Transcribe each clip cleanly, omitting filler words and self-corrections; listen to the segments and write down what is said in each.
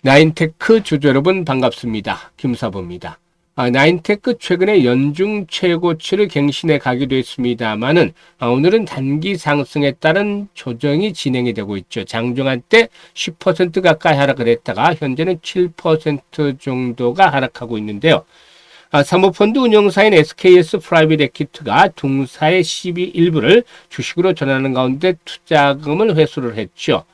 나인테크 주주 여러분 반갑습니다. 김사부입니다. 나인테크 최근에 연중 최고치를 갱신해 가기도 했습니다만은 오늘은 단기 상승에 따른 조정이 진행이 되고 있죠. 장중한 때 10% 가까이 하락을 했다가 현재는 7% 정도가 하락하고 있는데요. 사모펀드 운용사인 SKS 프라이빗 에퀴티가 동사의 12일부를 주식으로 전하는 가운데 투자금을 회수를 했죠.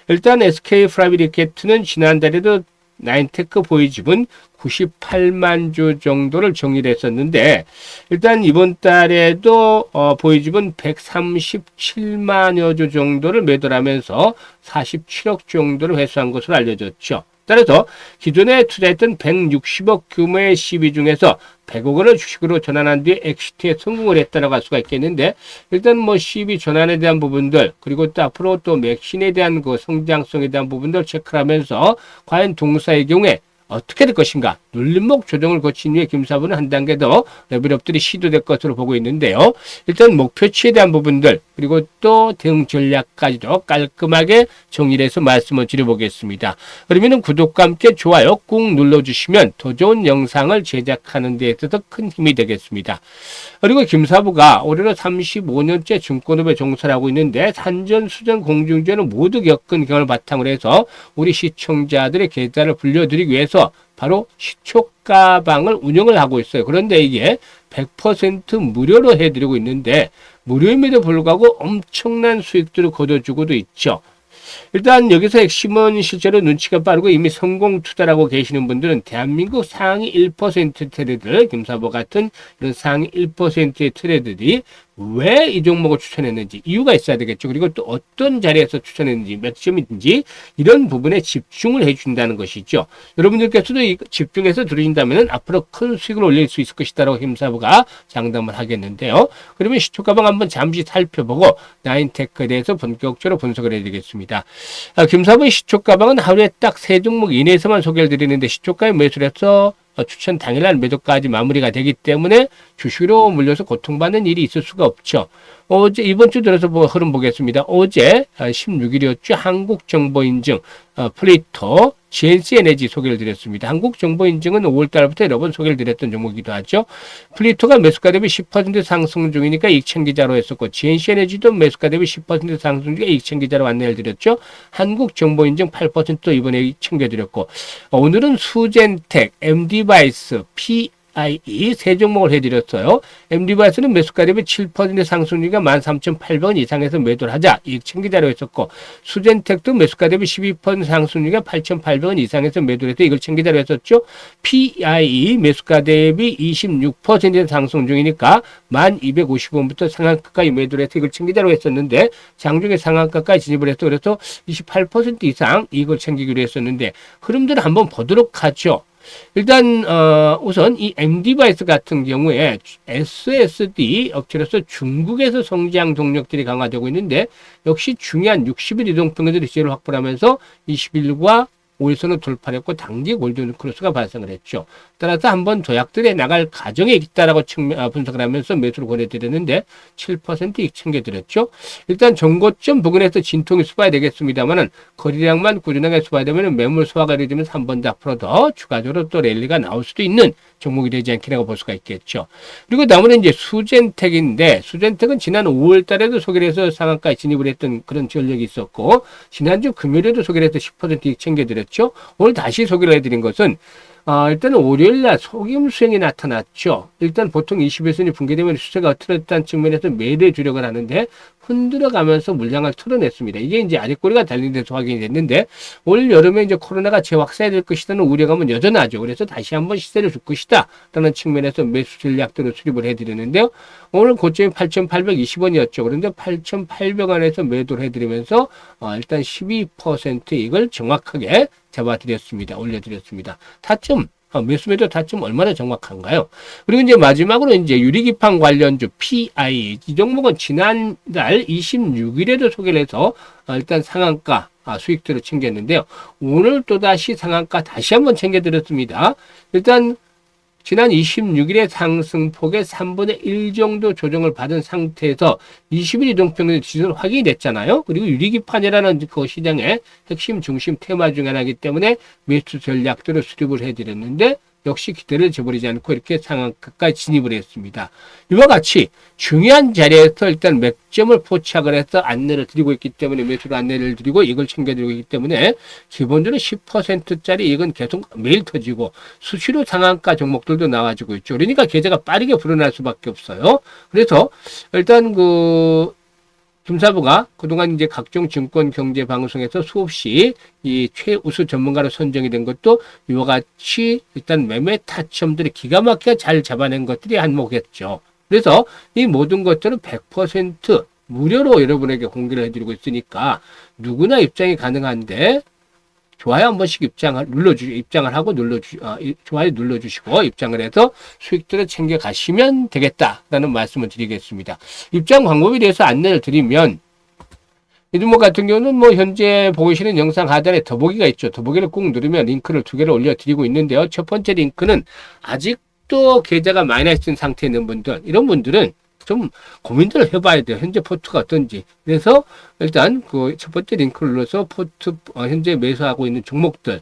일단 SK 프라이빗 에퀴티는 지난달에도 나인테크 보이집은 98만 주 정도를 정리를 했었는데 일단 이번 달에도 보이집은 137만여 주 정도를 매도하면서 47억 정도를 회수한 것으로 알려졌죠. 따라서 기존에 투자했던 160억 규모의 시비 중에서 100억 원을 주식으로 전환한 뒤에 엑시트에 성공을 했다라고 할 수가 있겠는데 일단 뭐 시비 전환에 대한 부분들 그리고 또 앞으로 또 맥신에 대한 그 성장성에 대한 부분들 체크를 하면서 과연 동사의 경우에 어떻게 될 것인가 눌림목 조정을 거친 후에 김사부는 한 단계 더 레벨업들이 시도될 것으로 보고 있는데요. 일단 목표치에 대한 부분들 그리고 또 대응 전략까지도 깔끔하게 정리를 해서 말씀을 드려보겠습니다. 그러면 구독과 함께 좋아요 꾹 눌러주시면 더 좋은 영상을 제작하는 데 있어서 큰 힘이 되겠습니다. 그리고 김사부가 올해로 35년째 증권업에 종사를 하고 있는데 산전수전 공중전을 모두 겪은 경험을 바탕으로 해서 우리 시청자들의 계좌를 불려드리기 위해서 바로 시초가방을 운영을 하고 있어요. 그런데 이게 100% 무료로 해드리고 있는데 무료임에도 불구하고 엄청난 수익들을 거둬주고도 있죠. 일단 여기서 핵심은 실제로 눈치가 빠르고 이미 성공 투자라고 계시는 분들은 대한민국 상위 1% 트레이더들, 김사부 같은 이런 상위 1%의 트레이더들이 왜 이 종목을 추천했는지 이유가 있어야 되겠죠. 그리고 또 어떤 자리에서 추천했는지 몇 점인지 이런 부분에 집중을 해준다는 것이죠. 여러분들께서도 집중해서 들으신다면 앞으로 큰 수익을 올릴 수 있을 것이다라고 김사부가 장담을 하겠는데요. 그러면 시초가방 한번 잠시 살펴보고 나인테크에 대해서 본격적으로 분석을 해드리겠습니다. 김사부의 시초가방은 하루에 딱 3종목 이내에서만 소개를 드리는데 시초가에 매수를 해서 추천 당일날 매도까지 마무리가 되기 때문에 주식으로 물려서 고통받는 일이 있을 수가 없죠. 어제 이번 주 들어서 흐름 보겠습니다. 어제 16일이었죠. 한국정보인증 플리토 GNC 에너지 소개를 드렸습니다. 한국정보인증은 5월달부터 여러 번 소개를 드렸던 종목이기도 하죠. 플리토가 매수가 대비 10% 상승 중이니까 이익챙기자로 했었고 GNC 에너지도 매수가 대비 10% 상승 중에 이익챙기자로 안내를 드렸죠. 한국정보인증 8% 이번에 이익챙겨드렸고 오늘은 수젠텍, MD바이스, PIE 세 종목을 해드렸어요. MD바이스는 매수가 대비 7% 상승률이가 13,800원 이상에서 매도를 하자 이익 챙기자로 했었고 수젠텍도 매수가 대비 12% 상승률이가 8,800원 이상에서 매도를 해서 이걸 챙기자로 했었죠. PIE 매수가 대비 26% 상승 중이니까 1250원부터 상한가까지 매도를 해서 이걸 챙기자로 했었는데 장중에 상한가까지 진입을 했어. 그래서 28% 이상 이걸 챙기기로 했었는데 흐름들을 한번 보도록 하죠. 일단 우선 이 MD바이스 같은 경우에 SSD 업체로서 중국에서 성장 동력들이 강화되고 있는데 역시 중요한 60일 이동평균들이 지지를 확보하면서 20일과 5일선을 돌파했고 단기 골든 크로스가 발생을 했죠. 따라서 한번 도약들에 나갈 가정에 있다라고 분석을 하면서 매수를 권해드렸는데 7% 이익 챙겨드렸죠. 일단 정고점 부근에서 진통이 수봐야 되겠습니다만은 거래량만 꾸준하게 수봐야 되면 매물 소화가 이루어지면서 한 번 더 앞으로 더 추가적으로 또 랠리가 나올 수도 있는 종목이 되지 않겠냐고 볼 수가 있겠죠. 그리고 나머지는 이제 수젠텍인데 수젠텍은 지난 5월 달에도 소개를 해서 상한가에 진입을 했던 그런 전력이 있었고 지난주 금요일에도 소개를 해서 10% 이익 챙겨드렸죠. 오늘 다시 소개를 해드린 것은 일단은 월요일날 속임 수행이 나타났죠. 일단 보통 21선이 붕괴되면 수세가 틀었다는 측면에서 매도에 주력을 하는데 흔들어가면서 물량을 털어냈습니다. 이게 이제 아랫꼬리가 달린 데서 확인이 됐는데 올 여름에 이제 코로나가 재확산될 것이라는 우려감은 여전하죠. 그래서 다시 한번 시세를 줄 것이다 라는 측면에서 매수 전략들을 수립을 해드리는데요. 오늘 고점이 8,820원이었죠. 그런데 8,800원에서 매도를 해드리면서 일단 12% 이걸 정확하게 잡아드렸습니다. 올려드렸습니다. 타점, 매수 타점 얼마나 정확한가요? 그리고 이제 마지막으로 이제 유리기판 관련주 PI 이 종목은 지난달 26일에도 소개를 해서 일단 상한가 수익들을 챙겼는데요. 오늘 또다시 상한가 다시 한번 챙겨드렸습니다. 일단 지난 26일에 상승폭의 3분의 1 정도 조정을 받은 상태에서 20일 이동평균 지수는 확인이 됐잖아요. 그리고 유리기판이라는 그 시장의 핵심 중심 테마 중 하나이기 때문에 매수 전략들을 수립을 해드렸는데 역시 기대를 저버리지 않고 이렇게 상한가까지 진입을 했습니다. 이와 같이 중요한 자리에서 일단 맥점을 포착을 해서 안내를 드리고 있기 때문에 매수로 안내를 드리고 이걸 챙겨드리고 있기 때문에 기본적으로 10%짜리 이건 계속 매일 터지고 수시로 상한가 종목들도 나와주고 있죠. 그러니까 계좌가 빠르게 불어날 수밖에 없어요. 그래서 일단 김사부가 그동안 이제 각종 증권 경제 방송에서 수없이 이 최우수 전문가로 선정이 된 것도 이와 같이 일단 매매 타점들이 기가 막히게 잘 잡아낸 것들이 한몫했죠. 그래서 이 모든 것들은 100% 무료로 여러분에게 공개를 해드리고 있으니까 누구나 입장이 가능한데 좋아요 한 번씩 입장을 하고 좋아요 눌러주시고 입장을 해서 수익들을 챙겨 가시면 되겠다라는 말씀을 드리겠습니다. 입장 방법에 대해서 안내를 드리면 이 종목 같은 경우는 뭐 현재 보고 계시는 영상 하단에 더보기가 있죠. 더보기를 꾹 누르면 링크를 2개를 올려드리고 있는데요. 첫 번째 링크는 아직도 계좌가 마이너스인 상태에 있는 분들, 이런 분들은 좀 고민들을 해봐야 돼요. 현재 포트가 어떤지. 그래서 일단 그 첫 번째 링크를 눌러서 현재 매수하고 있는 종목들,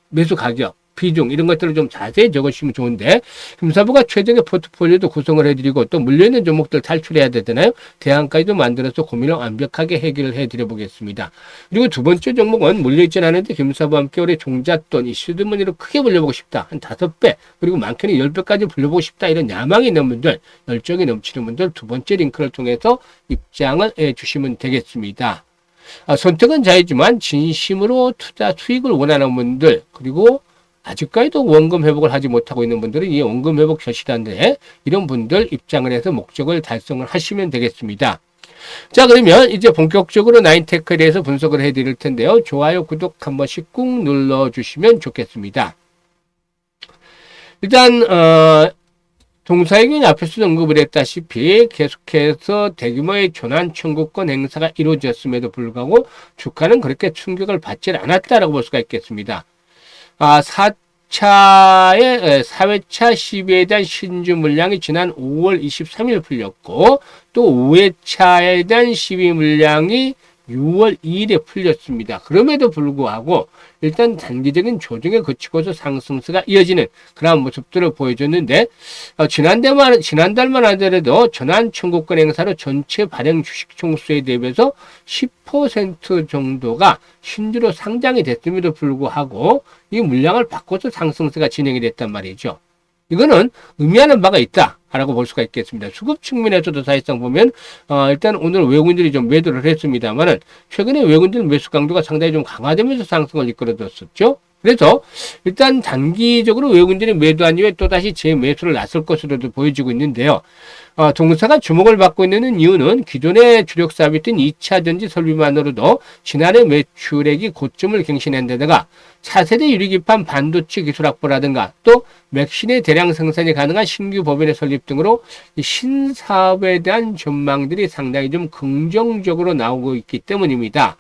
매수 가격, 비중 이런 것들을 좀 자세히 적으시면 좋은데 김사부가 최적의 포트폴리오도 구성을 해드리고 또 물려있는 종목들 탈출해야 되잖아요. 대안까지도 만들어서 고민을 완벽하게 해결을 해드려 보겠습니다. 그리고 두 번째 종목은 물려있진 않은데 김사부와 함께 올해 종잣돈 이슈드머니로 크게 불려보고 싶다. 한 5배 그리고 많게는 10배까지 불려보고 싶다. 이런 야망이 있는 분들, 열정이 넘치는 분들 두 번째 링크를 통해서 입장을 해주시면 되겠습니다. 선택은 자유지만 진심으로 투자 수익을 원하는 분들 그리고 아직까지도 원금 회복을 하지 못하고 있는 분들은 이 원금 회복 절실한데 이런 분들 입장을 해서 목적을 달성을 하시면 되겠습니다. 자, 그러면 이제 본격적으로 나인테크에 대해서 분석을 해드릴 텐데요. 좋아요, 구독 한 번씩 꾹 눌러주시면 좋겠습니다. 일단 동사이균 앞에서도 언급을 했다시피 계속해서 대규모의 전환 청구권 행사가 이루어졌음에도 불구하고 주가는 그렇게 충격을 받지 않았다라고 볼 수가 있겠습니다. 4회차 시비에 대한 신주 물량이 지난 5월 23일 풀렸고 또 5회차에 대한 시비 물량이 6월 2일에 풀렸습니다. 그럼에도 불구하고 일단 단기적인 조정에 그치고서 상승세가 이어지는 그런 모습들을 보여줬는데 지난달만 하더라도 전환 청구권 행사로 전체 발행 주식 총수에 대비해서 10% 정도가 신주로 상장이 됐음에도 불구하고 이 물량을 바꿔서 상승세가 진행이 됐단 말이죠. 이거는 의미하는 바가 있다라고 볼 수가 있겠습니다. 수급 측면에서도 사실상 보면 일단 오늘 외국인들이 좀 매도를 했습니다만은 최근에 외국인들 매수 강도가 상당히 좀 강화되면서 상승을 이끌어줬었죠. 그래서 일단 단기적으로 외국인들이 매도한 이후에 또다시 재매수를 나설 것으로도 보여지고 있는데요. 동사가 주목을 받고 있는 이유는 기존의 주력 사업이 된 2차전지 설비만으로도 지난해 매출액이 고점을 갱신한 데다가 차세대 유리기판 반도체 기술 확보라든가 또 맥신의 대량 생산이 가능한 신규 법인의 설립 등으로 신사업에 대한 전망들이 상당히 좀 긍정적으로 나오고 있기 때문입니다.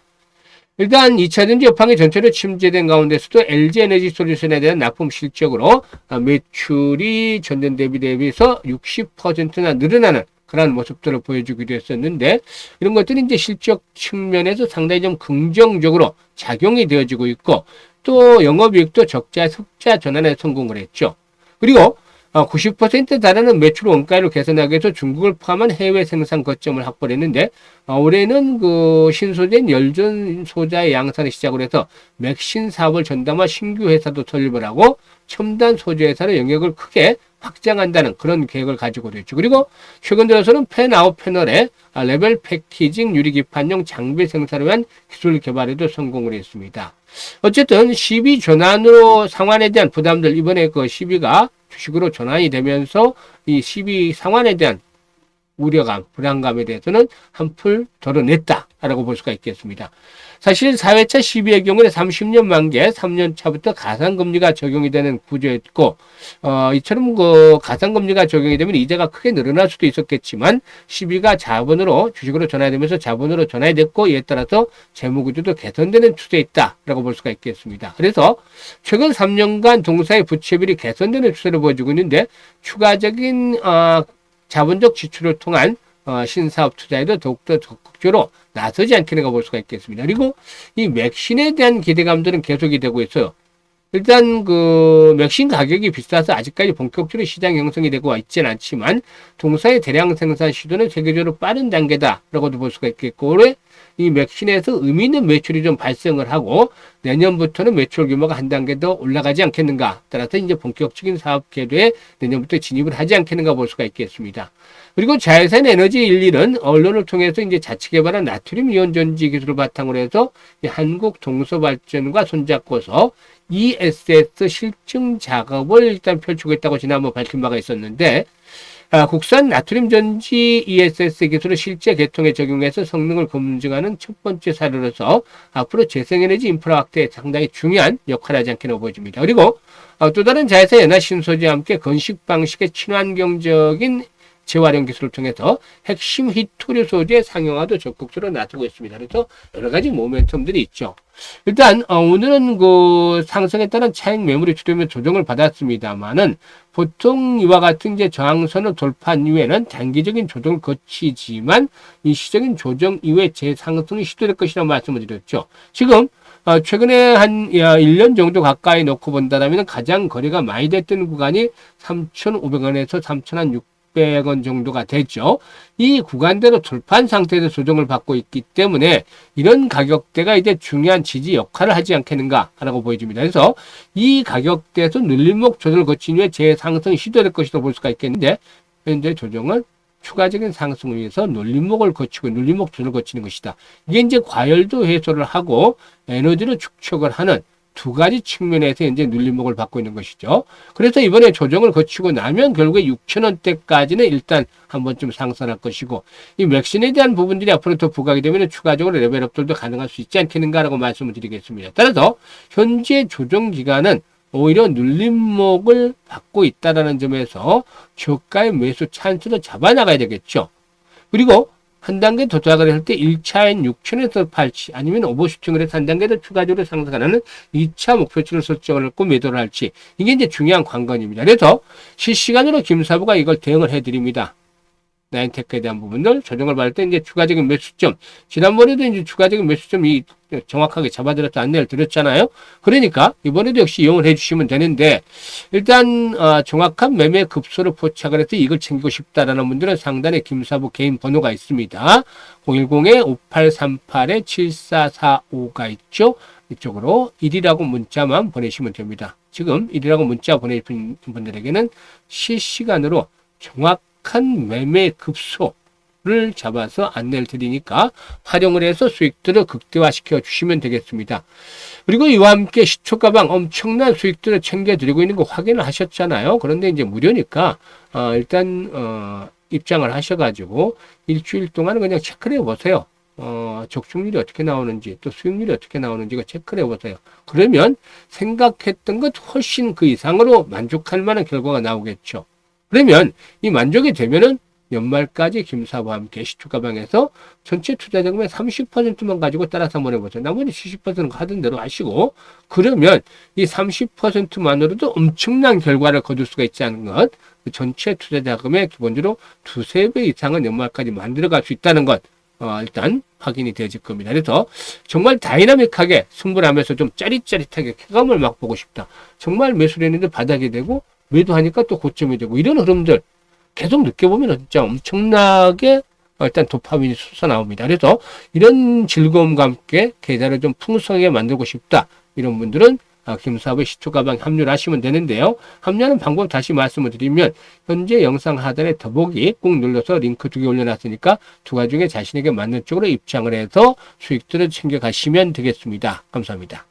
일단 2차전지 업황이 전체로 침체된 가운데서도 LG에너지솔루션에 대한 납품 실적으로 매출이 전년 대비해서 60%나 늘어나는 그런 모습들을 보여주기도 했었는데 이런 것들이 이제 실적 측면에서 상당히 좀 긍정적으로 작용이 되어지고 있고 또 영업이익도 적자에서 흑자 전환에 성공을 했죠. 그리고 90% 달하는 매출 원가율을 개선하기 위해서 중국을 포함한 해외 생산 거점을 확보를 했는데 올해는 그 신소재인 열전 소자의 양산을 시작으로 해서 맥신 사업을 전담한 신규 회사도 설립을 하고 첨단 소재 회사의 영역을 크게 확장한다는 그런 계획을 가지고도 있죠. 그리고 최근 들어서는 팬아웃 패널에 레벨 패키징 유리기판용 장비 생산을 위한 기술 개발에도 성공을 했습니다. 어쨌든 시비 전환으로 상환에 대한 부담들 이번에 그 시비가 주식으로 전환이 되면서 이 시비 상환에 대한 우려감, 불안감에 대해서는 한풀 덜어냈다라고 볼 수가 있겠습니다. 사실 4회차 시비의 경우에 30년 만기에 3년 차부터 가상금리가 적용이 되는 구조였고, 이처럼 그 가상금리가 적용이 되면 이자가 크게 늘어날 수도 있었겠지만, 시비가 자본으로, 주식으로 전환되면서 자본으로 전환이 됐고, 이에 따라서 재무구조도 개선되는 추세에 있다라고 볼 수가 있겠습니다. 그래서 최근 3년간 동사의 부채비율이 개선되는 추세를 보여주고 있는데, 추가적인 자본적 지출을 통한 신사업 투자에도 더욱더 적극적으로 나서지 않겠는가 볼 수가 있겠습니다. 그리고 이 맥신에 대한 기대감들은 계속이 되고 있어요. 일단 그 맥신 가격이 비싸서 아직까지 본격적으로 시장 형성이 되고 있지는 않지만 동사의 대량 생산 시도는 세계적으로 빠른 단계다라고도 볼 수가 있겠고, 올해 이 맥신에서 의미 있는 매출이 좀 발생을 하고 내년부터는 매출 규모가 한 단계 더 올라가지 않겠는가, 따라서 이제 본격적인 사업 궤도에 내년부터 진입을 하지 않겠는가 볼 수가 있겠습니다. 그리고 자외선 에너지 11은 언론을 통해서 이제 자체 개발한 나트륨 이온 전지 기술을 바탕으로 해서 한국 동서발전과 손잡고서 ESS 실증 작업을 일단 펼치고 있다고 지난번 밝힌 바가 있었는데, 국산 나트륨 전지 ESS 기술을 실제 계통에 적용해서 성능을 검증하는 첫 번째 사례로서 앞으로 재생에너지 인프라 확대에 상당히 중요한 역할을 하지 않겠나 보여집니다. 그리고 또 다른 자외선 연화 신소재와 함께 건식 방식의 친환경적인 재활용 기술을 통해서 핵심 히토류 소재 상용화도 적극적으로 나서고 있습니다. 그래서 여러 가지 모멘텀들이 있죠. 일단 오늘은 그 상승에 따른 차익 매물이 주되면 조정을 받았습니다만은 보통 이와 같은 이제 저항선을 돌파한 이후에는 단기적인 조정을 거치지만 일시적인 조정 이후에 재상승이 시도될 것이라고 말씀을 드렸죠. 지금 최근에 한 1년 정도 가까이 놓고 본다면 가장 거래가 많이 됐던 구간이 3,500원에서 3,600원 정도가 됐죠. 이 구간대로 돌파한 상태에서 조정을 받고 있기 때문에 이런 가격대가 이제 중요한 지지 역할을 하지 않겠는가라고 보여집니다. 그래서 이 가격대에서 눌림목 조정을 거친 후에 재상승이 시도될 것이라고 볼 수가 있겠는데, 현재 조정은 추가적인 상승을 위해서 눌림목을 거치고 눌림목 조정을 거치는 것이다. 이게 이제 과열도 해소를 하고 에너지를 축적을 하는 두 가지 측면에서 이제 눌림목을 받고 있는 것이죠. 그래서 이번에 조정을 거치고 나면 결국에 6,000원대까지는 일단 한 번쯤 상승할 것이고, 이 맥신에 대한 부분들이 앞으로 더 부각이 되면 추가적으로 레벨업들도 가능할 수 있지 않겠는가라고 말씀을 드리겠습니다. 따라서 현재 조정 기간은 오히려 눌림목을 받고 있다는 점에서 저가의 매수 찬스를 잡아나가야 되겠죠. 그리고 한 단계 더 도약을 할 때 1차엔 6천에서 8치, 아니면 오버슈팅을 해서 한 단계 더 추가적으로 상승하는 2차 목표치를 설정을 했고 매도를 할지, 이게 이제 중요한 관건입니다. 그래서 실시간으로 김사부가 이걸 대응을 해드립니다. 나인테크에 대한 부분을 조정을 받을 때 이제 추가적인 매수점, 지난번에도 이제 추가적인 매수점이 정확하게 잡아드렸다 안내를 드렸잖아요. 그러니까 이번에도 역시 이용을 해주시면 되는데, 일단 정확한 매매 급소를 포착을 해서 이걸 챙기고 싶다라는 분들은 상단에 김사부 개인 번호가 있습니다. 010-5838-7445가 있죠. 이쪽으로 1이라고 문자만 보내시면 됩니다. 지금 1이라고 문자 보내신 분들에게는 실시간으로 정확한 매매 급소를 잡아서 안내를 드리니까 활용을 해서 수익들을 극대화시켜 주시면 되겠습니다. 그리고 이와 함께 시초가방 엄청난 수익들을 챙겨드리고 있는 거 확인을 하셨잖아요. 그런데 이제 무료니까 일단 입장을 하셔가지고 일주일 동안 그냥 체크를 해보세요. 적중률이 어떻게 나오는지, 또 수익률이 어떻게 나오는지 체크를 해보세요. 그러면 생각했던 것 훨씬 그 이상으로 만족할 만한 결과가 나오겠죠. 그러면 이 만족이 되면은 연말까지 김사부와 함께 시초가방에서 전체 투자 자금의 30%만 가지고 따라서 한번 해보세요. 나머지 70%는 하던 대로 하시고, 그러면 이 30%만으로도 엄청난 결과를 거둘 수가 있지 않은 것, 그 전체 투자 자금의 기본적으로 두세 배 이상은 연말까지 만들어갈 수 있다는 것, 일단 확인이 되어질 겁니다. 그래서 정말 다이나믹하게 승부를 하면서 좀 짜릿짜릿하게 쾌감을 맛보고 싶다. 정말 매수를 했는데 바닥이 되고 매도하니까 또 고점이 되고, 이런 흐름들 계속 느껴보면 진짜 엄청나게 일단 도파민이 솟아나옵니다. 그래서 이런 즐거움과 함께 계좌를 좀 풍성하게 만들고 싶다, 이런 분들은 김사부의 시초가방 합류를 하시면 되는데요. 합류하는 방법 다시 말씀을 드리면, 현재 영상 하단에 더보기 꼭 눌러서 링크 2개 올려놨으니까 두 가지 중에 자신에게 맞는 쪽으로 입장을 해서 수익들을 챙겨가시면 되겠습니다. 감사합니다.